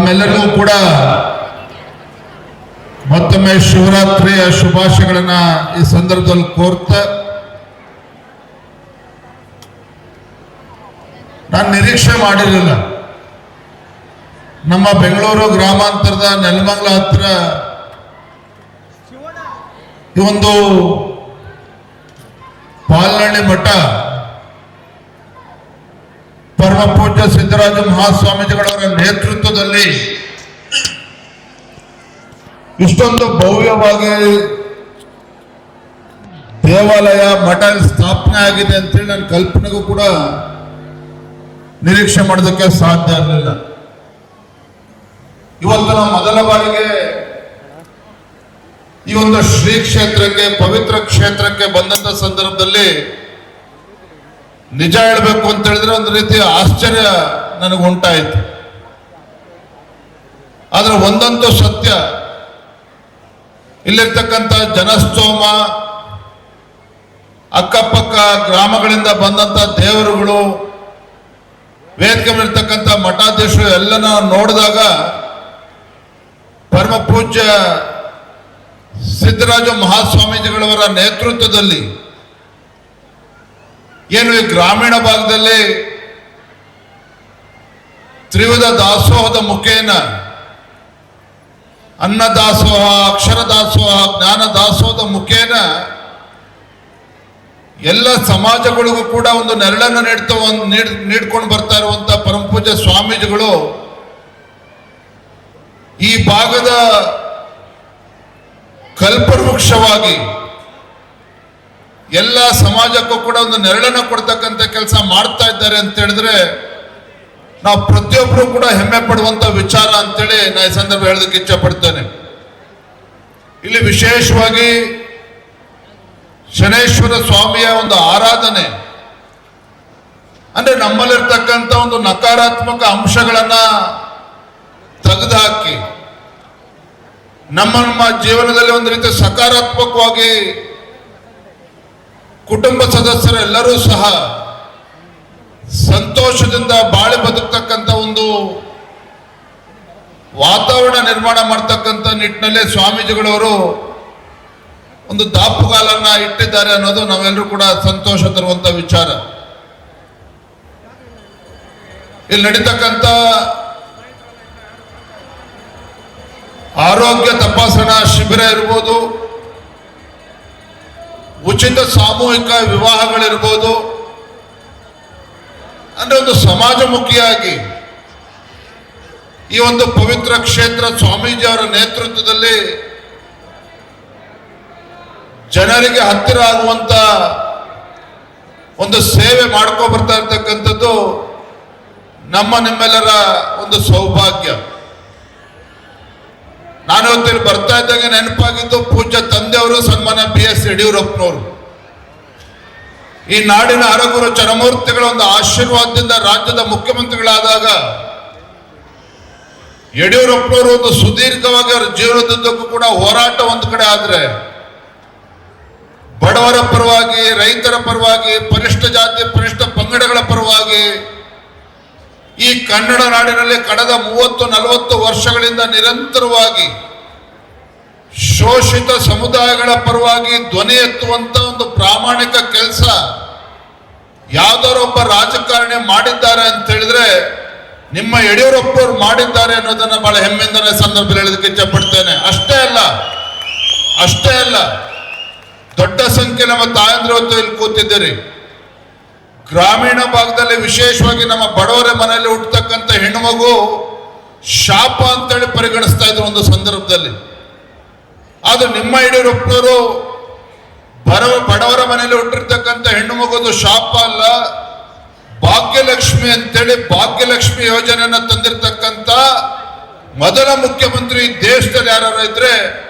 ತಮ್ಮೆಲ್ಲರಿಗೂ ಕೂಡ ಮತ್ತೊಮ್ಮೆ ಶಿವರಾತ್ರಿಯ ಶುಭಾಶಯಗಳನ್ನ ಈ ಸಂದರ್ಭದಲ್ಲಿ ಕೋರ್ತಾ, ನಾನು ನಿರೀಕ್ಷೆ ಮಾಡಿರಲಿಲ್ಲ ನಮ್ಮ ಬೆಂಗಳೂರು ಗ್ರಾಮಾಂತರದ ನೆಲಮಂಗಲ ಹತ್ರ ಈ ಒಂದು ಪಾಲ್ನಳ್ಳಿ ಮಠ ಪರಮ ಪೂಜ್ಯ ಸಿದ್ದರಾಜ ಮಹಾಸ್ವಾಮೀಜಿಗಳವರ ನೇತೃತ್ವದಲ್ಲಿ ಇಷ್ಟೊಂದು ಭವ್ಯವಾಗಿ ದೇವಾಲಯ ಮಠ ಸ್ಥಾಪನೆ ಆಗಿದೆ ಅಂತೇಳಿ ನನ್ನ ಕಲ್ಪನೆಗೂ ಕೂಡ ನಿರೀಕ್ಷೆ ಮಾಡೋದಕ್ಕೆ ಸಾಧ್ಯ ಇರಲಿಲ್ಲ. ಇವತ್ತು ನಾವು ಮೊದಲ ಬಾರಿಗೆ ಈ ಒಂದು ಶ್ರೀ ಕ್ಷೇತ್ರಕ್ಕೆ, ಪವಿತ್ರ ಕ್ಷೇತ್ರಕ್ಕೆ ಬಂದಂತ ಸಂದರ್ಭದಲ್ಲಿ ನಿಜ ಹೇಳಬೇಕು ಅಂತ ಹೇಳಿದ್ರೆ ಒಂದು ರೀತಿಯ ಆಶ್ಚರ್ಯ ನನಗೆ ಉಂಟಾಯಿತು. ಆದ್ರೆ ಒಂದಂತೂ ಸತ್ಯ, ಇಲ್ಲಿರ್ತಕ್ಕಂಥ ಜನಸ್ತೋಮ, ಅಕ್ಕಪಕ್ಕ ಗ್ರಾಮಗಳಿಂದ ಬಂದಂತ ದೇವರುಗಳು, ವೇದಿಕೆ ಮೇಲಿರ್ತಕ್ಕಂಥ ಮಠಾಧೀಶರು ಎಲ್ಲನ ನೋಡಿದಾಗ ಪರಮ ಪೂಜ್ಯ ಸಿದ್ದರಾಜ ಮಹಾಸ್ವಾಮೀಜಿಗಳವರ ನೇತೃತ್ವದಲ್ಲಿ ಏನು ಈ ಗ್ರಾಮೀಣ ಭಾಗದಲ್ಲಿ ತ್ರಿವಿಧ ದಾಸೋಹದ ಮುಖೇನ ಅನ್ನ ದಾಸೋಹ, ಅಕ್ಷರ ದಾಸೋಹ, ಜ್ಞಾನ ದಾಸೋಹದ ಮುಖೇನ ಎಲ್ಲ ಸಮಾಜಗಳಿಗೂ ಕೂಡ ಒಂದು ನೆರಳನ್ನು ನೀಡ್ಕೊಂಡು ಬರ್ತಾ ಇರುವಂತ ಪರಮ ಪೂಜ್ಯ ಸ್ವಾಮೀಜಿಗಳು ಈ ಭಾಗದ ಕಲ್ಪವೃಕ್ಷವಾಗಿ ಎಲ್ಲ ಸಮಾಜಕ್ಕೂ ಕೂಡ ಒಂದು ನೆರಳನ್ನು ಕೊಡ್ತಕ್ಕಂಥ ಕೆಲಸ ಮಾಡ್ತಾ ಇದ್ದಾರೆ ಅಂತ ಹೇಳಿದ್ರೆ ನಾವು ಪ್ರತಿಯೊಬ್ಬರು ಕೂಡ ಹೆಮ್ಮೆ ಪಡುವಂತ ವಿಚಾರ ಅಂತೇಳಿ ನಾ ಈ ಸಂದರ್ಭ ಹೇಳೋದಕ್ಕೆ ಇಚ್ಛೆ ಪಡ್ತೇನೆ. ಇಲ್ಲಿ ವಿಶೇಷವಾಗಿ ಶನೇಶ್ವರ ಸ್ವಾಮಿಯ ಒಂದು ಆರಾಧನೆ ಅಂದ್ರೆ ನಮ್ಮಲ್ಲಿರ್ತಕ್ಕಂಥ ಒಂದು ನಕಾರಾತ್ಮಕ ಅಂಶಗಳನ್ನ ತೆಗೆದುಹಾಕಿ ನಮ್ಮ ಜೀವನದಲ್ಲಿ ಒಂದು ರೀತಿ ಸಕಾರಾತ್ಮಕವಾಗಿ ಕುಟುಂಬ ಸದಸ್ಯರೆಲ್ಲರೂ ಸಹ ಸಂತೋಷದಿಂದ ಬಾಳಿ ಬದುಕ್ತಕ್ಕಂಥ ಒಂದು ವಾತಾವರಣ ನಿರ್ಮಾಣ ಮಾಡ್ತಕ್ಕಂಥ ನಿಟ್ಟಿನಲ್ಲಿ ಸ್ವಾಮೀಜಿಗಳವರು ಒಂದು ದಾಪುಗಾಲನ್ನ ಇಟ್ಟಿದ್ದಾರೆ ಅನ್ನೋದು ನಾವೆಲ್ಲರೂ ಕೂಡ ಸಂತೋಷ ತರುವಂತ ವಿಚಾರ. ಇಲ್ಲಿ ನಡೀತಕ್ಕಂಥ ಆರೋಗ್ಯ ತಪಾಸಣಾ ಶಿಬಿರ ಇರ್ಬೋದು, ಉಚಿತ ಸಾಮೂಹಿಕ ವಿವಾಹಗಳಿರ್ಬೋದು, ಅಂದ್ರೆ ಒಂದು ಸಮಾಜಮುಖಿಯಾಗಿ ಈ ಒಂದು ಪವಿತ್ರ ಕ್ಷೇತ್ರ ಸ್ವಾಮೀಜಿ ಅವರ ನೇತೃತ್ವದಲ್ಲಿ ಜನರಿಗೆ ಹತ್ತಿರ ಆಗುವಂತ ಒಂದು ಸೇವೆ ಮಾಡ್ಕೊ ಬರ್ತಾ ಇರ್ತಕ್ಕಂಥದ್ದು ನಿಮ್ಮೆಲ್ಲರ ಒಂದು ಸೌಭಾಗ್ಯ. ನಾನು ಇವತ್ತು ಬರ್ತಾ ಇದ್ದಂಗೆ ನೆನಪಾಗಿದ್ದು ಪೂಜ್ಯ ತಂದೆಯವರು ಸನ್ಮಾನ್ಯ BS ಯಡಿಯೂರಪ್ಪನವರು. ಈ ನಾಡಿನ ಹರಗುರು ಚರಮೂರ್ತಿಗಳ ಒಂದು ಆಶೀರ್ವಾದದಿಂದ ರಾಜ್ಯದ ಮುಖ್ಯಮಂತ್ರಿಗಳಾದಾಗ ಯಡಿಯೂರಪ್ಪನವರು ಒಂದು ಸುದೀರ್ಘವಾಗಿ ಅವರ ಜೀವನದುದ್ದಕ್ಕೂ ಕೂಡ ಹೋರಾಟ ಒಂದು ಕಡೆ ಆದ್ರೆ, ಬಡವರ ಪರವಾಗಿ, ರೈತರ ಪರವಾಗಿ, ಪರಿಷ್ಠ ಜಾತಿ ಪರಿಷ್ಠ ಪಂಗಡಗಳ ಪರವಾಗಿ ಈ ಕನ್ನಡ ನಾಡಿನಲ್ಲಿ ಕಳೆದ 30-40 ವರ್ಷಗಳಿಂದ ನಿರಂತರವಾಗಿ ಶೋಷಿತ ಸಮುದಾಯಗಳ ಪರವಾಗಿ ಧ್ವನಿ ಎತ್ತುವಂತ ಒಂದು ಪ್ರಾಮಾಣಿಕ ಕೆಲಸ ಯಾವ್ದಾರೊಬ್ಬ ರಾಜಕಾರಣಿ ಮಾಡಿದ್ದಾರೆ ಅಂತ ಹೇಳಿದ್ರೆ ನಿಮ್ಮ ಯಡಿಯೂರಪ್ಪನವರು ಮಾಡಿದ್ದಾರೆ ಅನ್ನೋದನ್ನ ಬಹಳ ಹೆಮ್ಮೆಯಿಂದ ಸಂದರ್ಭದಲ್ಲಿ ಹೇಳೋದಕ್ಕೆ ಇಚ್ಛೆ ಪಡ್ತೇನೆ. ಅಷ್ಟೇ ಅಲ್ಲ, ದೊಡ್ಡ ಸಂಖ್ಯೆ ನಮ್ಮ ತಾಯಂದ್ರು ಇಲ್ಲಿ ಕೂತಿದ್ದೀರಿ. ಗ್ರಾಮೀಣ ಭಾಗದಲ್ಲಿ ವಿಶೇಷವಾಗಿ ನಮ್ಮ ಬಡವರ ಮನೆಯಲ್ಲಿ ಹುಟ್ಟತಕ್ಕಂಥ ಹೆಣ್ಣುಮಗು ಶಾಪ ಅಂತೇಳಿ ಪರಿಗಣಿಸ್ತಾ ಇದ್ರು ಒಂದು ಸಂದರ್ಭದಲ್ಲಿ. ಆದ್ರೆ ನಿಮ್ಮ ಯಡಿಯೂರಪ್ಪನವರು ಬಡವರ ಮನೆಯಲ್ಲಿ ಹುಟ್ಟಿರ್ತಕ್ಕಂಥ ಹೆಣ್ಣು ಮಗುದು ಶಾಪ ಅಲ್ಲ, ಭಾಗ್ಯಲಕ್ಷ್ಮಿ ಅಂತೇಳಿ ಭಾಗ್ಯಲಕ್ಷ್ಮಿ ಯೋಜನೆಯನ್ನ ತಂದಿರತಕ್ಕಂಥ ಮೊದಲ ಮುಖ್ಯಮಂತ್ರಿ ದೇಶದಲ್ಲಿ ಯಾರು ಇದ್ರೆ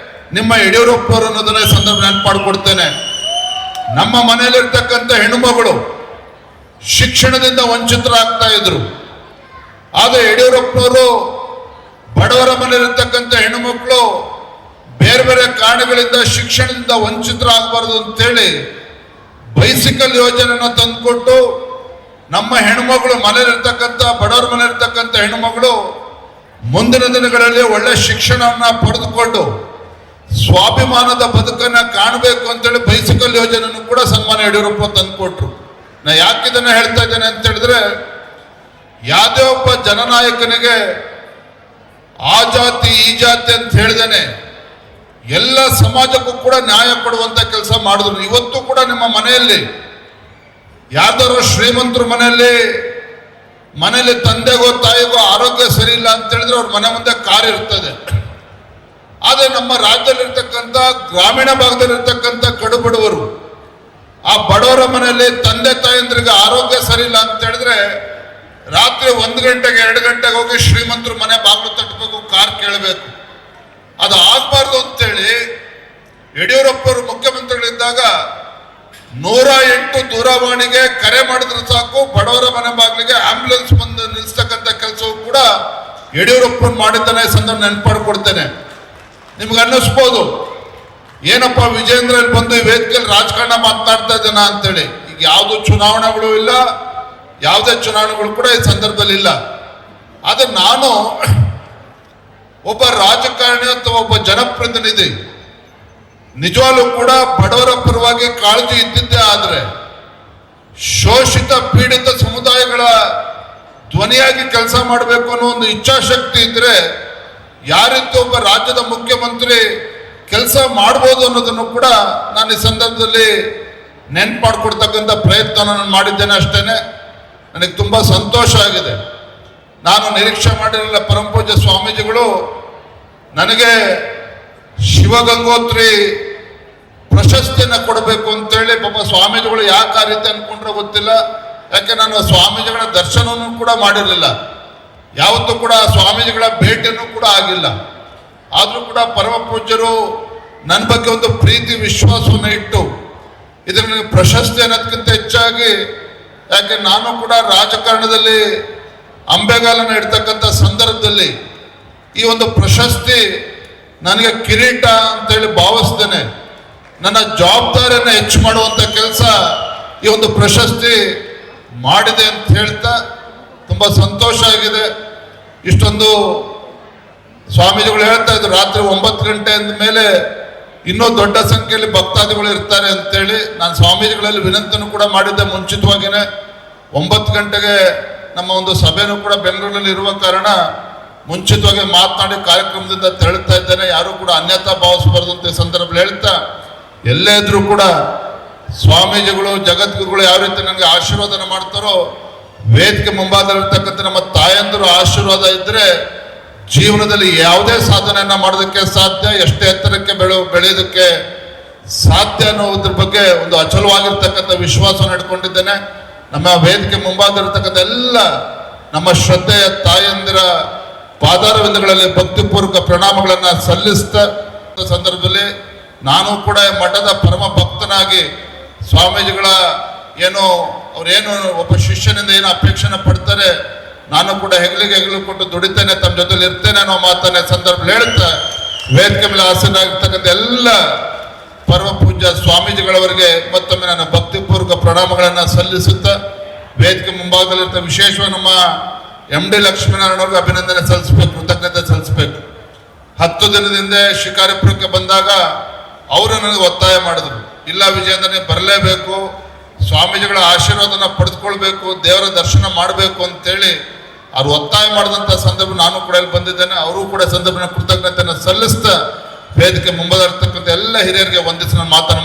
ನಿಮ್ಮ ಯಡಿಯೂರಪ್ಪನವರು ಅನ್ನೋದನ್ನ ಸಂದರ್ಭ ನೆನಪು ಮಾಡಿಕೊಡ್ತೇನೆ. ನಮ್ಮ ಮನೆಯಲ್ಲಿರ್ತಕ್ಕಂಥ ಹೆಣ್ಣುಮಗಳು ಶಿಕ್ಷಣದಿಂದ ವಂಚಿತರಾಗ್ತಾ ಇದ್ರು. ಆದ್ರೆ ಯಡಿಯೂರಪ್ಪನವರು ಬಡವರ ಮನೆಯಲ್ಲಿರ್ತಕ್ಕಂಥ ಹೆಣ್ಣುಮಕ್ಕಳು ಬೇರೆ ಬೇರೆ ಕಾರಣಗಳಿಂದ ಶಿಕ್ಷಣದಿಂದ ವಂಚಿತರಾಗಬಾರದು ಅಂತೇಳಿ ಬೈಸಿಕಲ್ ಯೋಜನೆಯನ್ನ ತಂದುಕೊಟ್ಟು ನಮ್ಮ ಹೆಣ್ಮಗಳು ಮನೆಯಲ್ಲಿರ್ತಕ್ಕಂಥ ಬಡವರ ಮನೆಯಲ್ಲಿರ್ತಕ್ಕಂಥ ಹೆಣ್ಮಗಳು ಮುಂದಿನ ದಿನಗಳಲ್ಲಿ ಒಳ್ಳೆ ಶಿಕ್ಷಣವನ್ನ ಪಡೆದುಕೊಂಡು ಸ್ವಾಭಿಮಾನದ ಬದುಕನ್ನ ಕಾಣಬೇಕು ಅಂತೇಳಿ ಬೈಸಿಕಲ್ ಯೋಜನೆಯನ್ನು ಕೂಡ ಸನ್ಮಾನ್ಯ ಯಡಿಯೂರಪ್ಪ ತಂದುಕೊಟ್ರು. ನಾ ಯಾಕಿದನ್ನ ಹೇಳ್ತಾ ಇದ್ದೇನೆ ಅಂತ ಹೇಳಿದ್ರೆ, ಯಾವುದೇ ಒಬ್ಬ ಜನನಾಯಕನಿಗೆ ಆ ಜಾತಿ ಈ ಜಾತಿ ಅಂತ ಹೇಳ್ದೇನೆ ಎಲ್ಲ ಸಮಾಜಕ್ಕೂ ಕೂಡ ನ್ಯಾಯ ಕೊಡುವಂತ ಕೆಲಸ ಮಾಡಿದ್ರು. ಇವತ್ತು ಕೂಡ ನಿಮ್ಮ ಮನೆಯಲ್ಲಿ ಯಾವ್ದಾದ್ರು ಶ್ರೀಮಂತರ ಮನೆಯಲ್ಲಿ ತಂದೆಗೋ ತಾಯಿಗೋ ಆರೋಗ್ಯ ಸರಿ ಇಲ್ಲ ಅಂತ ಹೇಳಿದ್ರೆ ಅವ್ರ ಮನೆ ಮುಂದೆ ಕಾರ್ ಇರ್ತದೆ. ಆದರೆ ನಮ್ಮ ರಾಜ್ಯದಲ್ಲಿರ್ತಕ್ಕಂಥ ಗ್ರಾಮೀಣ ಭಾಗದಲ್ಲಿರ್ತಕ್ಕಂಥ ಕಡುಬಡವರು, ಆ ಬಡವರ ಮನೆಯಲ್ಲಿ ತಂದೆ ತಾಯಂದ್ರಿಗೆ ಆರೋಗ್ಯ ಸರಿ ಇಲ್ಲ ಅಂತ ಹೇಳಿದ್ರೆ ರಾತ್ರಿ 1 ಗಂಟೆಗೆ 2 ಗಂಟೆಗೆ ಹೋಗಿ ಶ್ರೀಮಂತರ ಮನೆ ಬಾಗಿಲು ತಟ್ಟಬೇಕು, ಕಾರ್ ಕೇಳಬೇಕು. ಅದು ಆಗ್ಬಾರ್ದು ಅಂತೇಳಿ ಯಡಿಯೂರಪ್ಪರು ಮುಖ್ಯಮಂತ್ರಿಗಳಿದ್ದಾಗ 108 ದೂರವಾಣಿಗೆ ಕರೆ ಮಾಡಿದ್ರೆ ಸಾಕು, ಬಡವರ ಮನೆ ಬಾಗಿಲಿಗೆ ಆಂಬ್ಯುಲೆನ್ಸ್ ಬಂದು ನಿಲ್ಲಿಸ್ತಕ್ಕಂಥ ಕೆಲಸವೂ ಕೂಡ ಯಡಿಯೂರಪ್ಪರು ಮಾಡಿದ್ದಾನೆ. ಸಂದರ್ಭ ನೆನಪಾಡ್ಕೊಡ್ತೇನೆ. ನಿಮ್ಗೆ ಅನ್ನಿಸ್ಬೋದು, ಏನಪ್ಪ ವಿಜೇಂದ್ರ ಇಲ್ಲಿ ಬಂದು ಈ ವೇದಿಕೆಯಲ್ಲಿ ರಾಜಕಾರಣ ಮಾತನಾಡ್ತಾ ಇದ್ದಾನ ಅಂತೇಳಿ. ಈಗ ಯಾವುದು ಚುನಾವಣೆಗಳು ಇಲ್ಲ, ಯಾವುದೇ ಚುನಾವಣೆಗಳು ಕೂಡ ಈ ಸಂದರ್ಭದಲ್ಲಿ ಇಲ್ಲ. ಆದ್ರೆ ನಾನು ಒಬ್ಬ ರಾಜಕಾರಣಿ ಅಥವಾ ಒಬ್ಬ ಜನಪ್ರತಿನಿಧಿ ನಿಜವಾಗ್ಲೂ ಕೂಡ ಬಡವರ ಪರವಾಗಿ ಕಾಳಜಿ ಇದ್ದಿದ್ದೇ ಆದರೆ ಶೋಷಿತ ಪೀಡಿತ ಸಮುದಾಯಗಳ ಧ್ವನಿಯಾಗಿ ಕೆಲಸ ಮಾಡಬೇಕು ಅನ್ನೋ ಒಂದು ಇಚ್ಛಾಶಕ್ತಿ ಇದ್ರೆ ಯಾರಿತ್ತು ಒಬ್ಬ ರಾಜ್ಯದ ಮುಖ್ಯಮಂತ್ರಿ ಕೆಲಸ ಮಾಡ್ಬೋದು ಅನ್ನೋದನ್ನು ಕೂಡ ನಾನು ಈ ಸಂದರ್ಭದಲ್ಲಿ ನೆನ್ಪು ಮಾಡ್ಕೊಡ್ತಕ್ಕಂಥ ಪ್ರಯತ್ನ ನಾನು ಮಾಡಿದ್ದೇನೆ. ಅಷ್ಟೇನೆ ನನಗೆ ತುಂಬಾ ಸಂತೋಷ ಆಗಿದೆ. ನಾನು ನಿರೀಕ್ಷೆ ಮಾಡಿರಲಿಲ್ಲ, ಪರಮಪೂಜ್ಯ ಸ್ವಾಮೀಜಿಗಳು ನನಗೆ ಶಿವಗಂಗೋತ್ರಿ ಪ್ರಶಸ್ತಿಯನ್ನು ಕೊಡಬೇಕು ಅಂತೇಳಿ. ಪಾಪ ಸ್ವಾಮೀಜಿಗಳು ಯಾಕೆ ಆ ರೀತಿ ಅನ್ಕೊಂಡ್ರೆ ಗೊತ್ತಿಲ್ಲ, ಯಾಕೆ ನಾನು ಸ್ವಾಮೀಜಿಗಳ ದರ್ಶನವನ್ನು ಕೂಡ ಮಾಡಿರಲಿಲ್ಲ, ಯಾವತ್ತೂ ಕೂಡ ಸ್ವಾಮೀಜಿಗಳ ಭೇಟಿಯನ್ನು ಕೂಡ ಆಗಿಲ್ಲ. ಆದರೂ ಕೂಡ ಪರಮ ಪೂಜ್ಯರು ನನ್ನ ಬಗ್ಗೆ ಒಂದು ಪ್ರೀತಿ ವಿಶ್ವಾಸವನ್ನು ಇಟ್ಟು ಇದರ ನನಗೆ ಪ್ರಶಸ್ತಿ ಅನ್ನೋದಕ್ಕಿಂತ ಹೆಚ್ಚಾಗಿ, ಯಾಕೆ ನಾನು ಕೂಡ ರಾಜಕಾರಣದಲ್ಲಿ ಅಂಬೆಗಾಲನ್ನು ಇಡ್ತಕ್ಕಂಥ ಸಂದರ್ಭದಲ್ಲಿ ಈ ಒಂದು ಪ್ರಶಸ್ತಿ ನನಗೆ ಕಿರೀಟ ಅಂತೇಳಿ ಭಾವಿಸ್ತೇನೆ. ನನ್ನ ಜವಾಬ್ದಾರಿಯನ್ನು ಹೆಚ್ಚು ಮಾಡುವಂಥ ಕೆಲಸ ಈ ಒಂದು ಪ್ರಶಸ್ತಿ ಮಾಡಿದೆ ಅಂತ ಹೇಳ್ತಾ ತುಂಬಾ ಸಂತೋಷ ಆಗಿದೆ. ಇಷ್ಟೊಂದು ಸ್ವಾಮೀಜಿಗಳು ಹೇಳ್ತಾ ಇದ್ರು, ರಾತ್ರಿ 9 ಗಂಟೆ ಅಂದ ಮೇಲೆ ಇನ್ನೂ ದೊಡ್ಡ ಸಂಖ್ಯೆಯಲ್ಲಿ ಭಕ್ತಾದಿಗಳು ಇರ್ತಾರೆ ಅಂತೇಳಿ. ನಾನು ಸ್ವಾಮೀಜಿಗಳಲ್ಲಿ ವಿನಂತಿಯನ್ನು ಕೂಡ ಮಾಡಿದ್ದೆ ಮುಂಚಿತವಾಗಿಯೇ. 9 ಗಂಟೆಗೆ ನಮ್ಮ ಒಂದು ಸಭೆನೂ ಕೂಡ ಬೆಂಗಳೂರಿನಲ್ಲಿ ಇರುವ ಕಾರಣ ಮುಂಚಿತವಾಗಿ ಮಾತನಾಡಿ ಕಾರ್ಯಕ್ರಮದಿಂದ ತೆರಳುತ್ತಾ ಇದ್ದೇನೆ. ಯಾರು ಕೂಡ ಅನ್ಯತಾ ಭಾವಿಸಬಾರ್ದಂತೆ ಸಂದರ್ಭದಲ್ಲಿ ಹೇಳ್ತಾ, ಎಲ್ಲೇ ಇದ್ರೂ ಕೂಡ ಸ್ವಾಮೀಜಿಗಳು ಜಗದ್ಗುರುಗಳು ಯಾವ ರೀತಿ ನನಗೆ ಆಶೀರ್ವಾದನ ಮಾಡ್ತಾರೋ, ವೇದಿಕೆ ಮುಂಭಾಗದಲ್ಲಿರ್ತಕ್ಕಂಥ ನಮ್ಮ ತಾಯಂದಿರು ಆಶೀರ್ವಾದ ಇದ್ರೆ ಜೀವನದಲ್ಲಿ ಯಾವುದೇ ಸಾಧನೆಯನ್ನ ಮಾಡೋದಕ್ಕೆ ಸಾಧ್ಯ, ಎಷ್ಟೇ ಎತ್ತರಕ್ಕೆ ಬೆಳೆಯೋದಕ್ಕೆ ಸಾಧ್ಯ ಅನ್ನೋದ್ರ ಬಗ್ಗೆ ಒಂದು ಅಚಲವಾಗಿರ್ತಕ್ಕಂಥ ವಿಶ್ವಾಸವನ್ನು ಇಟ್ಕೊಂಡಿದ್ದೇನೆ. ನಮ್ಮ ವೇದಿಕೆ ಮುಂಭಾಗದಲ್ಲಿರ್ತಕ್ಕಂಥ ಎಲ್ಲ ನಮ್ಮ ಶ್ರದ್ಧೆಯ ತಾಯಂದಿರ ಪಾದಾರವಿಂದಗಳಲ್ಲಿ ಭಕ್ತಿಪೂರ್ವಕ ಪ್ರಣಾಮಗಳನ್ನ ಸಲ್ಲಿಸ್ತಾ ಸಂದರ್ಭದಲ್ಲಿ ನಾನು ಕೂಡ ಮಠದ ಪರಮ ಭಕ್ತನಾಗಿ ಸ್ವಾಮೀಜಿಗಳ ಅವ್ರೇನು ಒಬ್ಬ ಶಿಷ್ಯನಿಂದ ಏನು ಅಪೇಕ್ಷೆನ ಪಡ್ತಾರೆ, ನಾನು ಕೂಡ ಹೆಗಲು ಕೊಟ್ಟು ದುಡಿತೇನೆ, ತಮ್ಮ ಜೊತೆಲಿ ಇರ್ತೇನೆ ಅನ್ನೋ ಮಾತನ್ನ ಸಂದರ್ಭ ಹೇಳ್ತಾ ವೇದಿಕೆ ಮೇಲೆ ಆಸೀನರಾಗಿರ್ತಕ್ಕಂಥ ಎಲ್ಲ ಪರಮ ಪೂಜ್ಯ ಸ್ವಾಮೀಜಿಗಳವರಿಗೆ ಮತ್ತೊಮ್ಮೆ ನನ್ನ ಭಕ್ತಿಪೂರ್ವಕ ಪ್ರಣಾಮಗಳನ್ನ ಸಲ್ಲಿಸುತ್ತಾ ವೇದಿಕೆ ಮುಂಭಾಗದಲ್ಲಿರ್ತ ವಿಶೇಷವಾಗಿ ನಮ್ಮ MD ಲಕ್ಷ್ಮೀನಾರಾಯಣ ಅವ್ರಿಗೆ ಅಭಿನಂದನೆ ಸಲ್ಲಿಸಬೇಕು, ಕೃತಜ್ಞತೆ ಸಲ್ಲಿಸಬೇಕು. 10 ದಿನದಿಂದ ಶಿಕಾರಿಪುರಕ್ಕೆ ಬಂದಾಗ ಅವರು ನನಗೆ ಒತ್ತಾಯ ಮಾಡಿದ್ರು, ಇಲ್ಲ ವಿಜಯೇಂದ್ರ ಬರಲೇಬೇಕು, ಸ್ವಾಮೀಜಿಗಳ ಆಶೀರ್ವಾದನ ಪಡೆದುಕೊಳ್ಬೇಕು, ದೇವರ ದರ್ಶನ ಮಾಡಬೇಕು ಅಂತೇಳಿ ಅವ್ರು ಒತ್ತಾಯ ಮಾಡಿದಂಥ ಸಂದರ್ಭ ನಾನು ಕೂಡ ಇಲ್ಲಿ ಬಂದಿದ್ದೇನೆ. ಅವರು ಕೂಡ ಸಂದರ್ಭನ ಕೃತಜ್ಞತೆಯನ್ನು ಸಲ್ಲಿಸ್ತಾ ವೇದಿಕೆ ಮುಂಭಾಗದಲ್ಲಿರ್ತಕ್ಕಂಥ ಎಲ್ಲ ಹಿರಿಯರಿಗೆ ವಂದಿಸಿ ನಾನು ಮಾತನಾಡ್ತೀನಿ.